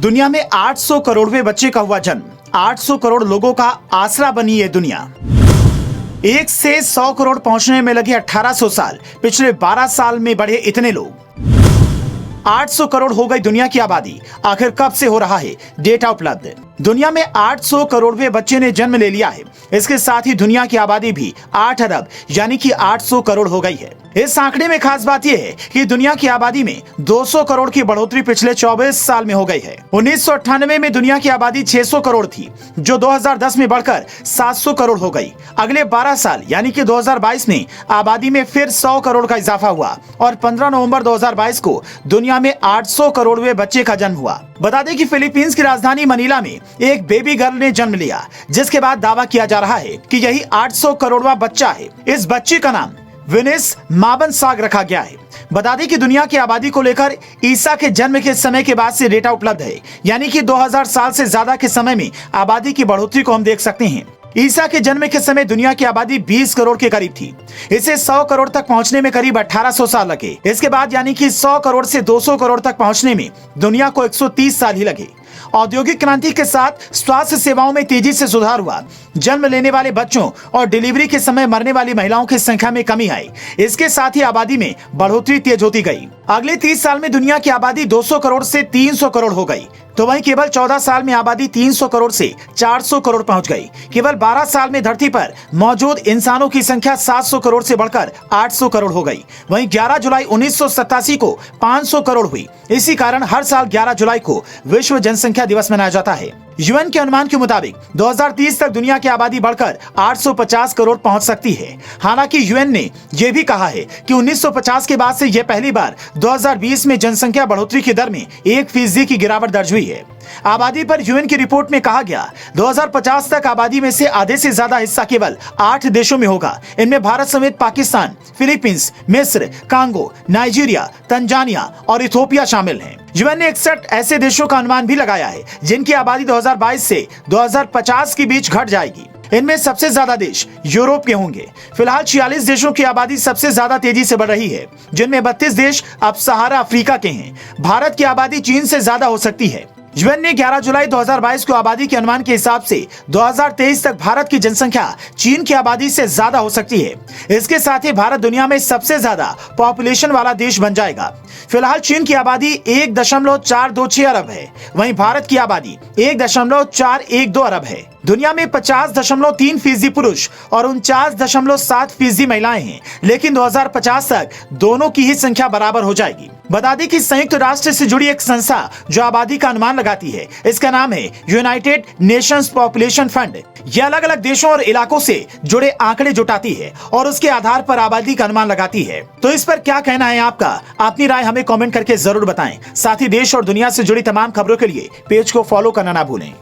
दुनिया में 800 करोड़वें बच्चे का हुआ जन्म। 800 करोड़ लोगों का आसरा बनी ये दुनिया। 1 से 100 करोड़ पहुंचने में लगे 1800 साल। पिछले 12 साल में बढ़े इतने लोग। 800 करोड़ हो गई दुनिया की आबादी। आखिर कब से हो रहा है डेटा उपलब्ध? दुनिया में 800 करोड़वें बच्चे ने जन्म ले लिया है। इसके साथ ही दुनिया की आबादी भी 8 अरब यानी कि 800 करोड़ हो गई है। इस आंकड़े में खास बात यह है कि दुनिया की आबादी में 200 करोड़ की बढ़ोतरी पिछले 24 साल में हो गई है। 1998 में दुनिया की आबादी 600 करोड़ थी, जो 2010 में बढ़कर 700 करोड़ हो गई। अगले 12 साल यानी कि 2022 में आबादी में फिर 100 करोड़ का इजाफा हुआ और 15 नवंबर 2022 को दुनिया में 800 करोड़वें बच्चे का जन्म हुआ। बता दें कि फिलीपींस की राजधानी मनीला में एक बेबी गर्ल ने जन्म लिया, जिसके बाद दावा किया जा रहा है कि यही 800 करोड़वा बच्चा है। इस बच्चे का नाम विनिस माबनसाग रखा गया है। बता दें कि दुनिया की आबादी को लेकर ईसा के जन्म के समय के बाद से डेटा उपलब्ध है, यानी कि 2000 साल से ज्यादा के समय में आबादी की बढ़ोतरी को हम देख सकते हैं। ईसा के जन्म के समय दुनिया की आबादी 20 करोड़ के करीब थी। इसे 100 करोड़ तक पहुंचने में करीब 1800 साल लगे। इसके बाद यानी कि 100 करोड़ से 200 करोड़ तक पहुंचने में दुनिया को 130 साल ही लगे। औद्योगिक क्रांति के साथ स्वास्थ्य सेवाओं में तेजी से सुधार हुआ। जन्म लेने वाले बच्चों और डिलीवरी के समय मरने वाली महिलाओं की संख्या में कमी आई। इसके साथ ही आबादी में बढ़ोतरी तेज होती गई। अगले 30 साल में दुनिया की आबादी 200 करोड़ से 300 करोड़ हो गई। तो वहीं केवल 14 साल में आबादी 300 करोड़ से 400 करोड़ पहुंच गई। केवल 12 साल में धरती पर मौजूद इंसानों की संख्या 700 करोड़ से बढ़कर 800 करोड़ हो गई। वहीं 11 जुलाई 1987 को 500 करोड़ हुई। इसी कारण हर साल 11 जुलाई को विश्व जनसंख्या दिवस मनाया जाता है। यूएन के अनुमान के मुताबिक 2030 तक दुनिया की आबादी बढ़कर 850 करोड़ पहुंच सकती है। हालांकि यूएन ने यह भी कहा है कि 1950 के बाद से यह पहली बार 2020 में जनसंख्या बढ़ोतरी की दर में 1% की गिरावट दर्ज हुई है। आबादी पर यूएन की रिपोर्ट में कहा गया 2050 तक आबादी में से आधे से ज्यादा हिस्सा केवल 8 देशों में होगा। इनमें भारत समेत पाकिस्तान, फिलीपींस, मिस्र, कांगो, नाइजीरिया, तंजानिया और इथोपिया शामिल हैं। यूएन ने 61 ऐसे देशों का अनुमान भी लगाया है जिनकी आबादी 2022 से 2050 के बीच घट जाएगी। इनमें सबसे ज्यादा देश यूरोप के होंगे। फिलहाल 46 देशों की आबादी सबसे ज्यादा तेजी से बढ़ रही है, जिनमें 32 देश अब सहारा अफ्रीका के हैं। भारत की आबादी चीन से ज्यादा हो सकती है। यूएन ने 11 जुलाई 2022 को आबादी के अनुमान के हिसाब से 2023 तक भारत की जनसंख्या चीन की आबादी से ज्यादा हो सकती है। इसके साथ ही भारत दुनिया में सबसे ज्यादा पॉपुलेशन वाला देश बन जाएगा। फिलहाल चीन की आबादी 1.426 अरब है, वहीं भारत की आबादी 1.412 अरब है। दुनिया में 50.3% पुरुष और 49.7% महिलाएं हैं, लेकिन 2050 तक दोनों की ही संख्या बराबर हो जाएगी। बता दें कि संयुक्त राष्ट्र से जुड़ी एक संस्था जो आबादी का अनुमान लगाती है, इसका नाम है यूनाइटेड नेशंस पॉपुलेशन फंड। यह अलग अलग देशों और इलाकों से जुड़े आंकड़े जुटाती है और उसके आधार पर आबादी का अनुमान लगाती है। तो इस पर क्या कहना है आपका? अपनी राय हमें कमेंट करके जरूर बताएं। साथ ही देश और दुनिया से जुड़ी तमाम खबरों के लिए पेज को फॉलो करना ना भूलें।